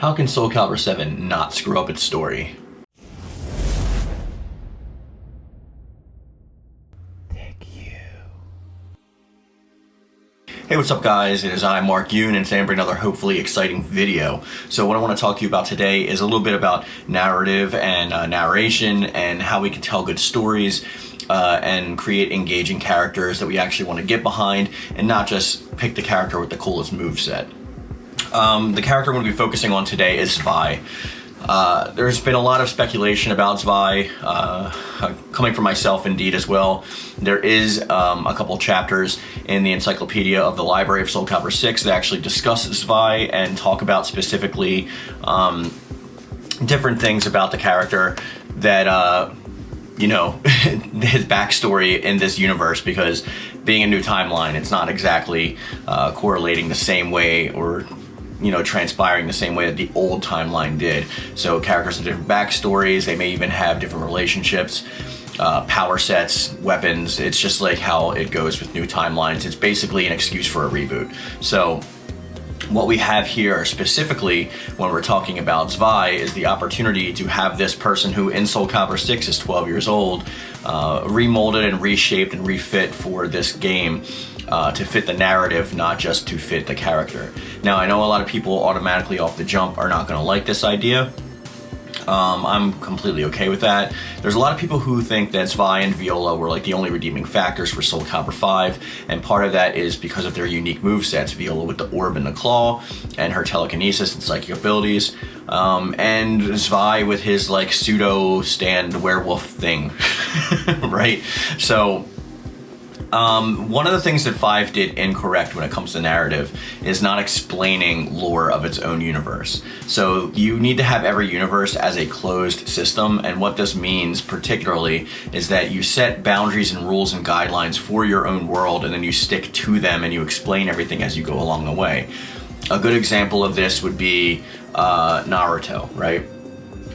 How can Soul Calibur 7 not screw up its story? Hey, what's up guys? It is I, Mark Yoon, and today I'm bringing another hopefully exciting video. So what I want to talk to you about today is a little bit about narrative and narration and how we can tell good stories and create engaging characters that we actually want to get behind and not just pick the character with the coolest moveset. The character I'm going to be focusing on today is SCVI. There's been a lot of speculation about SCVI, coming from myself indeed as well. There is a couple chapters in the encyclopedia of the library of Soul Calibur 6 that actually discuss SCVI and talk about specifically different things about the character that, you know, his backstory in this universe, because being a new timeline, it's not exactly correlating the same way or transpiring the same way that the old timeline did. So characters have different backstories, they may even have different relationships, power sets, weapons. It's just like how it goes with new timelines. It's basically an excuse for a reboot. So what we have here specifically when we're talking about SCVI is the opportunity to have this person who in Soul Calibur 6 is 12 years old, remolded and reshaped and refit for this game. To fit the narrative, not just to fit the character. Now, I know a lot of people automatically off the jump are not going to like this idea. I'm completely okay with that. There's a lot of people who think that SCVI and Viola were like the only redeeming factors for Soul Calibur 5, and part of that is because of their unique movesets. Viola with the orb and the claw, and her telekinesis and psychic abilities, and SCVI with his like pseudo stand werewolf thing, right? So one of the things that 5 did incorrect when it comes to narrative is not explaining lore of its own universe. So you need to have every universe as a closed system, and what this means particularly is that you set boundaries and rules and guidelines for your own world, and then you stick to them and you explain everything as you go along the way. A good example of this would be Naruto, right?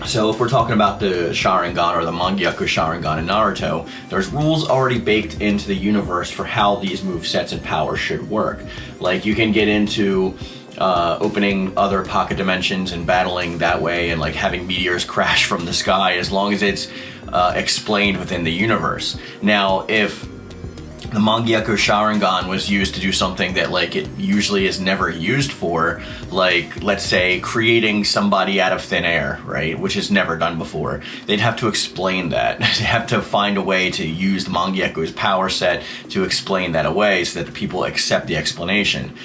So if we're talking about the Sharingan or the Mangyaku Sharingan in Naruto, there's rules already baked into the universe for how these movesets and powers should work. Like you can get into opening other pocket dimensions and battling that way, and like having meteors crash from the sky, as long as it's explained within the universe. Now, if the Mangyaku Sharingan was used to do something that like it usually is never used for, like let's say creating somebody out of thin air, right, which is never done before, they'd have to explain that. They have to find a way to use the Mangyaku's power set to explain that away so that the people accept the explanation.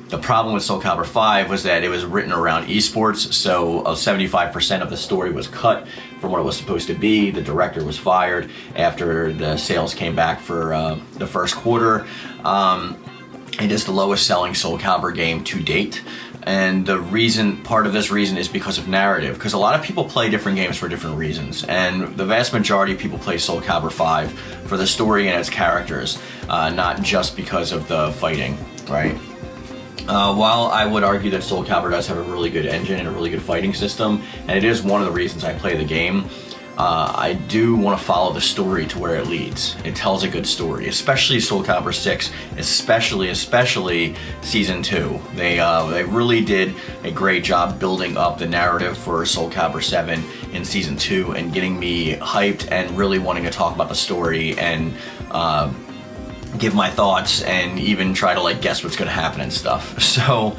The problem with Soul Calibur 5 was that it was written around esports, so 75% of the story was cut from what it was supposed to be. The director was fired after the sales came back for the first quarter. It is the lowest selling Soul Calibur game to date. And the reason, part of this reason is because of narrative, because a lot of people play different games for different reasons, and the vast majority of people play Soul Calibur 5 for the story and its characters, not just because of the fighting, right? While I would argue that Soul Calibur does have a really good engine and a really good fighting system, and it is one of the reasons I play the game, I do want to follow the story to where it leads. It tells a good story, especially Soul Calibur 6, especially Season 2. They really did a great job building up the narrative for Soul Calibur 7 in Season 2 and getting me hyped and really wanting to talk about the story and give my thoughts and even try to like guess what's going to happen and stuff. So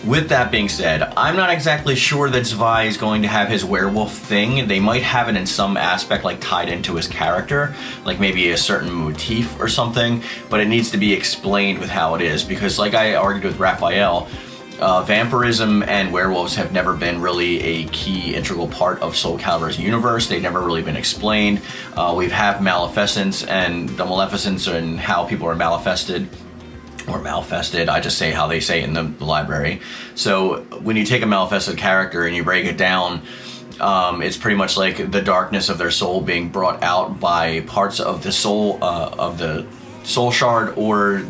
with that being said, I'm not exactly sure that SCVI is going to have his werewolf thing. They might have it in some aspect like tied into his character, like maybe a certain motif or something, but it needs to be explained with how it is, because like I argued with Raphael, vampirism and werewolves have never been really a key integral part of Soul Calibur's universe. They've never really been explained. We have Maleficence and the Maleficence and how people are manifested, I just say how they say it in the library. So when you take a manifested character and you break it down, it's pretty much like the darkness of their soul being brought out by parts of the soul shard or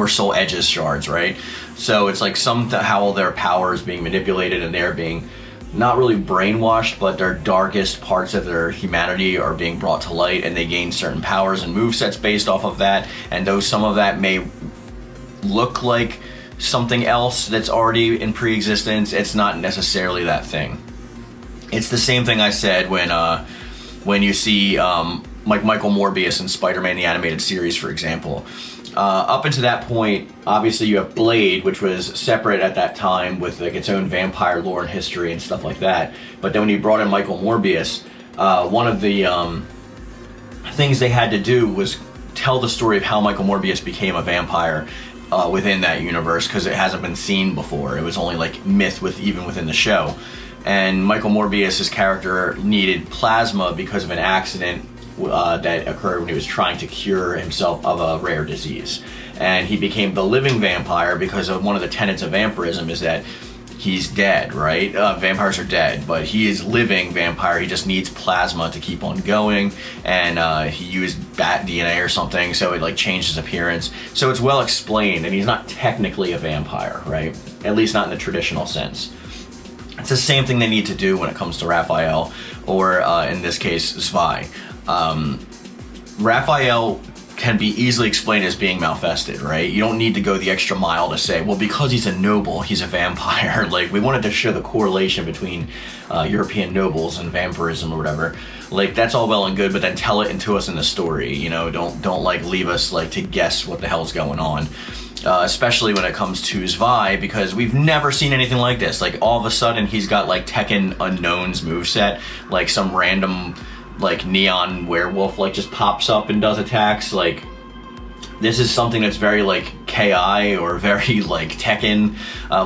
soul edges shards, right? So it's like somehow their power is being manipulated and they're being not really brainwashed, but their darkest parts of their humanity are being brought to light, and they gain certain powers and movesets based off of that. And though some of that may look like something else that's already in pre-existence, it's not necessarily that thing. It's the same thing I said when you see like Michael Morbius in Spider-Man the Animated Series, for example. Up until that point, obviously you have Blade, which was separate at that time with like its own vampire lore and history and stuff like that. But then when you brought in Michael Morbius, one of the things they had to do was tell the story of how Michael Morbius became a vampire within that universe, because it hasn't been seen before. It was only like myth even within the show. And Michael Morbius's character needed plasma because of an accident that occurred when he was trying to cure himself of a rare disease. And he became the living vampire because of one of the tenets of vampirism is that he's dead, right? Vampires are dead, but he is living vampire. He just needs plasma to keep on going, and he used bat DNA or something, so it like changed his appearance. So it's well explained, and he's not technically a vampire, right? At least not in the traditional sense. It's the same thing they need to do when it comes to Raphael, or in this case, Zwei. Raphael can be easily explained as being malfested, right? You don't need to go the extra mile to say, well, because he's a noble, he's a vampire. Like, we wanted to show the correlation between European nobles and vampirism or whatever. Like, that's all well and good, but then tell it into us in the story, you know? Don't like leave us like to guess what the hell's going on. Especially when it comes to Zwei, because we've never seen anything like this. Like, all of a sudden, he's got like Tekken Unknown's moveset, like some random like neon werewolf like just pops up and does attacks. Like, this is something that's very like KI or very like Tekken,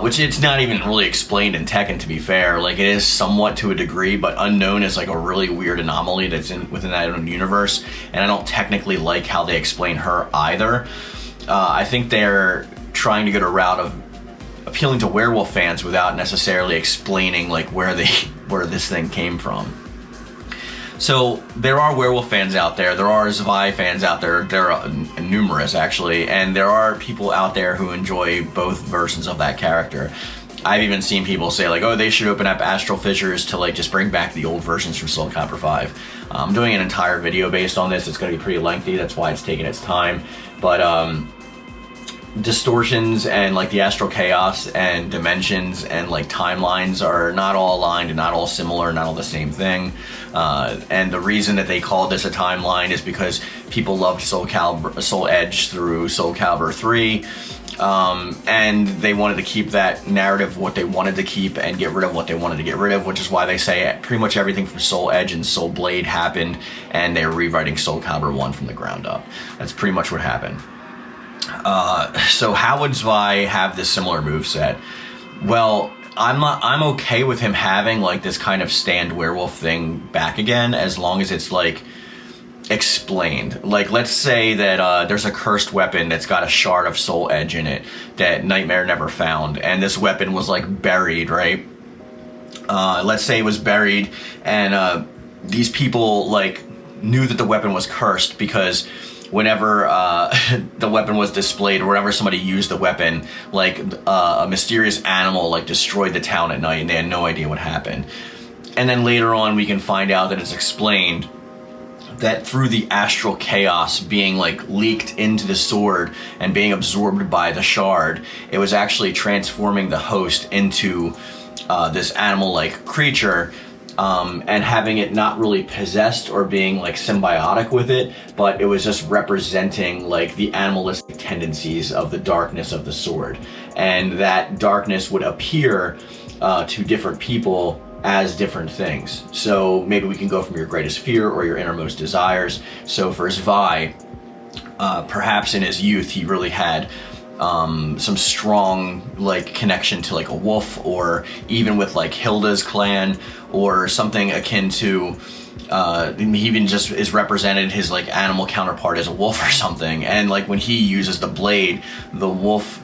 which it's not even really explained in Tekken, to be fair. Like, it is somewhat to a degree, but Unknown is like a really weird anomaly that's within that own universe, and I don't technically like how they explain her either. I think they're trying to go a route of appealing to werewolf fans without necessarily explaining like where this thing came from. So there are werewolf fans out there, there are Zwei fans out there, there are numerous actually, and there are people out there who enjoy both versions of that character. I've even seen people say like, oh, they should open up Astral Fissures to like just bring back the old versions from Soul Calibur 5. I'm doing an entire video based on this. It's going to be pretty lengthy, that's why it's taking its time. But distortions and like the astral chaos and dimensions and like timelines are not all aligned and not all similar, not all the same thing. And the reason that they call this a timeline is because people loved Soul Edge through Soul Calibur 3, and they wanted to keep that narrative what they wanted to keep and get rid of what they wanted to get rid of, which is why they say pretty much everything from Soul Edge and Soul Blade happened, and they're rewriting Soul Calibur 1 from the ground up. That's pretty much what happened. So how would Zwei have this similar moveset? Well, I'm okay with him having like this kind of stand werewolf thing back again, as long as it's like explained. Like, let's say that there's a cursed weapon that's got a shard of Soul Edge in it that Nightmare never found, and this weapon was like buried, right? Let's say it was buried, and these people like knew that the weapon was cursed because whenever the weapon was displayed, or whenever somebody used the weapon, like a mysterious animal like destroyed the town at night, and they had no idea what happened. And then later on we can find out that it's explained that through the astral chaos being like leaked into the sword and being absorbed by the shard, it was actually transforming the host into this animal-like creature, and having it not really possessed or being like symbiotic with it, but it was just representing like the animalistic tendencies of the darkness of the sword. And that darkness would appear to different people as different things. So maybe we can go from your greatest fear or your innermost desires. So for Zwei, perhaps in his youth he really had some strong like connection to like a wolf, or even with like Hilda's clan, or something akin to he even just is represented his like animal counterpart as a wolf or something. And like when he uses the blade, the wolf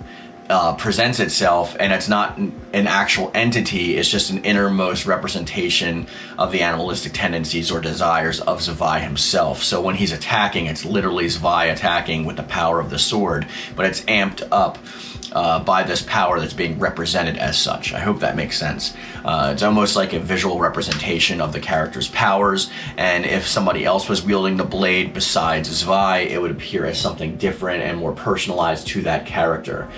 presents itself, and it's not an actual entity, it's just an innermost representation of the animalistic tendencies or desires of Zwei himself. So when he's attacking, it's literally Zwei attacking with the power of the sword, but it's amped up by this power that's being represented as such. I hope that makes sense. It's almost like a visual representation of the character's powers, and if somebody else was wielding the blade besides Zwei, it would appear as something different and more personalized to that character.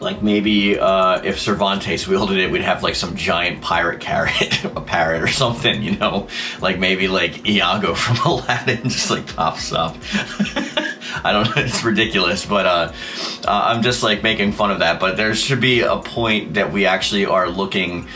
Like maybe if Cervantes wielded it, we'd have like some giant pirate carrot, a parrot or something, you know? Like maybe like Iago from Aladdin just like pops up. I don't know, it's ridiculous, but I'm just like making fun of that. But there should be a point that we actually are looking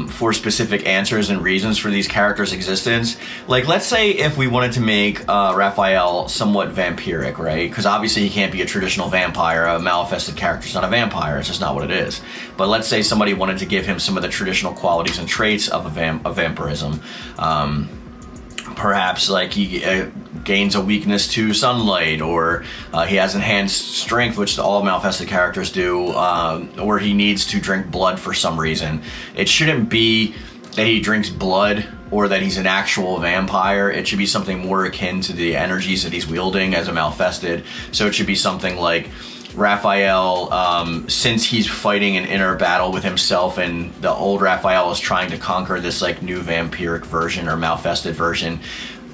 for specific answers and reasons for these characters' existence. Like, let's say if we wanted to make Raphael somewhat vampiric, right? Because obviously he can't be a traditional vampire. A manifested character is not a vampire. It's just not what it is. But let's say somebody wanted to give him some of the traditional qualities and traits of vampirism. Perhaps like he gains a weakness to sunlight, or he has enhanced strength, which all manifested characters do, or he needs to drink blood for some reason. It shouldn't be that he drinks blood or that he's an actual vampire. It should be something more akin to the energies that he's wielding as a manifested. So it should be something like Raphael, since he's fighting an inner battle with himself, and the old Raphael is trying to conquer this like new vampiric version or manifested version,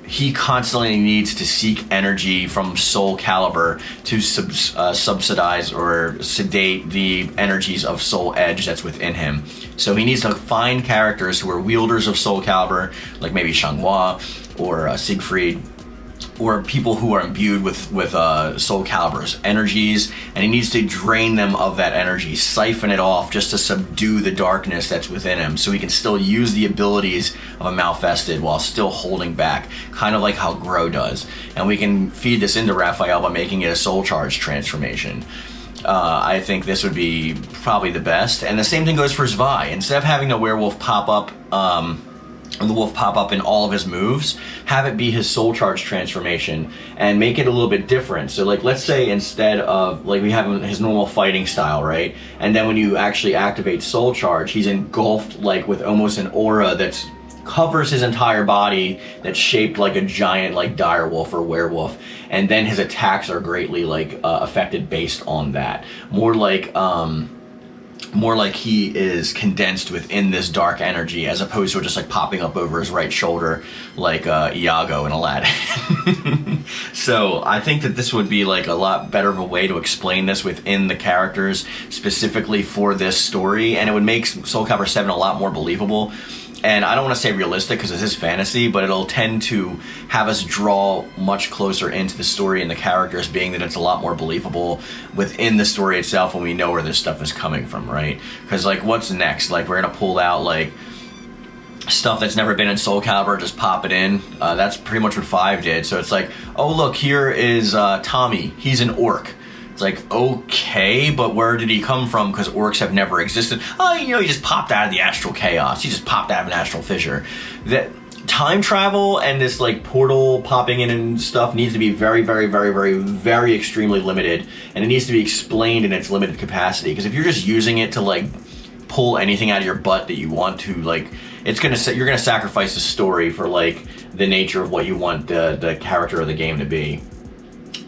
he constantly needs to seek energy from Soul Calibur to subsidize or sedate the energies of Soul Edge that's within him. So he needs to find characters who are wielders of Soul Calibur, like maybe Xianghua or Siegfried, or people who are imbued with Soul Calibur's energies, and he needs to drain them of that energy, siphon it off just to subdue the darkness that's within him, so he can still use the abilities of a manifested while still holding back, kind of like how Grow does. And we can feed this into Raphael by making it a soul charge transformation. I think this would be probably the best. And the same thing goes for Zwei. Instead of having the werewolf pop up, the wolf pop up in all of his moves, have it be his soul charge transformation and make it a little bit different. So like, let's say instead of like we have his normal fighting style, right? And then when you actually activate soul charge, he's engulfed like with almost an aura that's covers his entire body, that's shaped like a giant like direwolf or werewolf, and then his attacks are greatly like affected based on that. More like he is condensed within this dark energy, as opposed to just like popping up over his right shoulder like Iago in Aladdin. So I think that this would be like a lot better of a way to explain this within the characters specifically for this story, and it would make Soul Calibur 7 a lot more believable. And I don't want to say realistic because this is fantasy, but it'll tend to have us draw much closer into the story and the characters, being that it's a lot more believable within the story itself when we know where this stuff is coming from, right? Because like, what's next? Like, we're going to pull out like stuff that's never been in Soul Calibur, just pop it in. That's pretty much what 5 did. So it's like, oh look, here is Tommy. He's an orc. It's like, okay, but where did he come from? Because orcs have never existed. Oh, you know, he just popped out of the astral chaos. He just popped out of an astral fissure. That time travel and this like portal popping in and stuff needs to be very, very, very, very, very extremely limited, and it needs to be explained in its limited capacity. Because if you're just using it to like pull anything out of your butt that you want to, like, you're gonna sacrifice the story for like the nature of what you want the character of the game to be.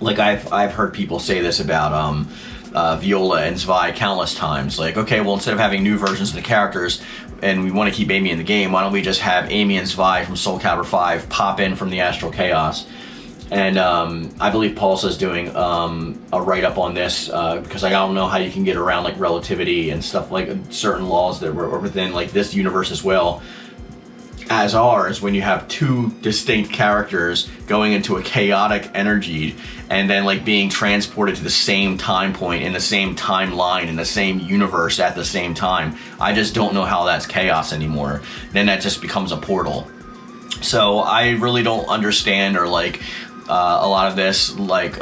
Like I've heard people say this about Viola and Zwei countless times. Like, okay, well, instead of having new versions of the characters and we want to keep Amy in the game, why don't we just have Amy and Zwei from Soul Calibur 5 pop in from the Astral Chaos? And I believe Pulsa's doing a write-up on this because I don't know how you can get around like relativity and stuff, like certain laws that were within like this universe as well as ours, when you have two distinct characters going into a chaotic energy and then like being transported to the same time point in the same timeline in the same universe at the same time. I just don't know how that's chaos anymore. Then that just becomes a portal. So I really don't understand, or like a lot of this like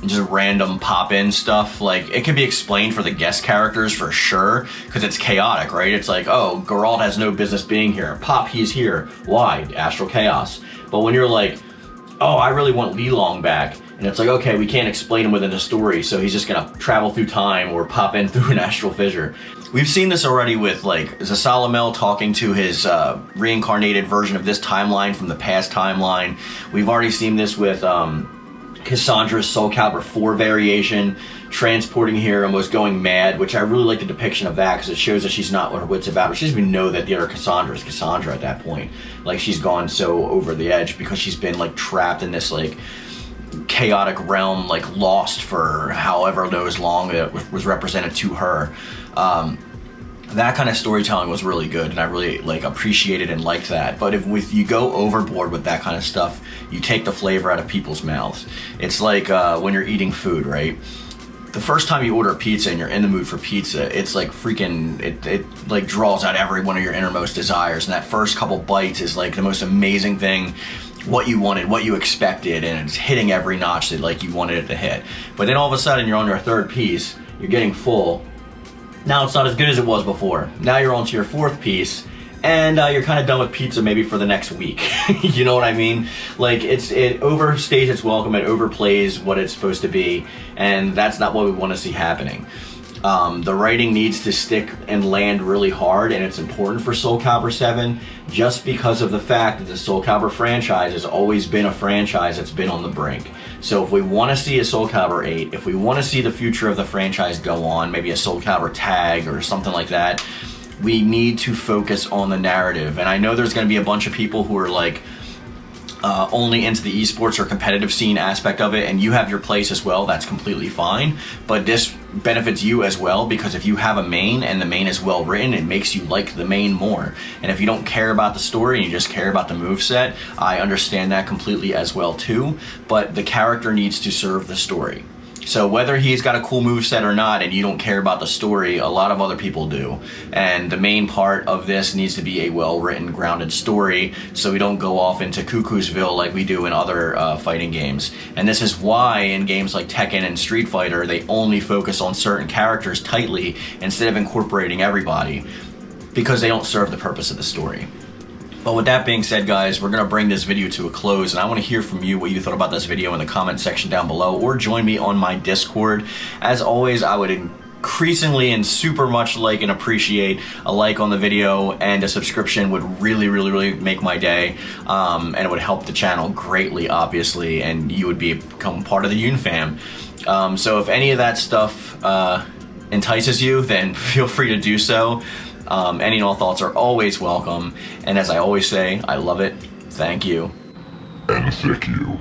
just random pop-in stuff. Like, it can be explained for the guest characters for sure, because it's chaotic, right? It's like, oh, Geralt has no business being here. Pop, he's here. Why? Astral chaos. But when you're like, oh, I really want Li Long back, and it's like, okay, we can't explain him within the story, so he's just gonna travel through time or pop in through an astral fissure. We've seen this already with like Zasalamel talking to his reincarnated version of this timeline from the past timeline. We've already seen this with Cassandra's Soul Calibur 4 variation, transporting here and was going mad, which I really like the depiction of that because it shows that she's not what her wits about her. She doesn't even know that the other Cassandra is Cassandra at that point. Like, she's gone so over the edge because she's been like trapped in this like chaotic realm, like lost for however knows long it was represented to her. That kind of storytelling was really good, and I really like appreciated and liked that. But if you go overboard with that kind of stuff, you take the flavor out of people's mouths. It's like when you're eating food, right? The first time you order a pizza and you're in the mood for pizza, it's like freaking, it like draws out every one of your innermost desires, and that first couple bites is like the most amazing thing, what you wanted, what you expected, and it's hitting every notch that like you wanted it to hit. But then all of a sudden you're on your third piece, you're getting full. Now it's not as good as it was before. Now you're on to your fourth piece, and you're kind of done with pizza maybe for the next week. You know what I mean? Like it overstays its welcome, it overplays what it's supposed to be, and that's not what we want to see happening. The writing needs to stick and land really hard, and it's important for Soul Calibur 7 just because of the fact that the Soul Calibur franchise has always been a franchise that's been on the brink. So if we want to see a Soul Calibur 8, if we want to see the future of the franchise go on, maybe a Soul Calibur tag or something like that, we need to focus on the narrative. And I know there's going to be a bunch of people who are like only into the esports or competitive scene aspect of it, and you have your place as well. That's completely fine, but this benefits you as well, because if you have a main and the main is well written, it makes you like the main more. And if you don't care about the story and you just care about the moveset, I understand that completely as well too, but the character needs to serve the story. So whether he's got a cool moveset or not and you don't care about the story, a lot of other people do. And the main part of this needs to be a well-written, grounded story, so we don't go off into Cuckoosville like we do in other fighting games. And this is why in games like Tekken and Street Fighter, they only focus on certain characters tightly instead of incorporating everybody, because they don't serve the purpose of the story. But with that being said, guys, we're going to bring this video to a close, and I want to hear from you what you thought about this video in the comment section down below, or join me on my Discord. As always, I would increasingly and super much like and appreciate a like on the video, and a subscription would really make my day, and it would help the channel greatly, obviously, and you would become part of the Yoon fam. So if any of that stuff entices you, then feel free to do so. Any and all thoughts are always welcome, and as I always say, I love it, thank you, and thank you.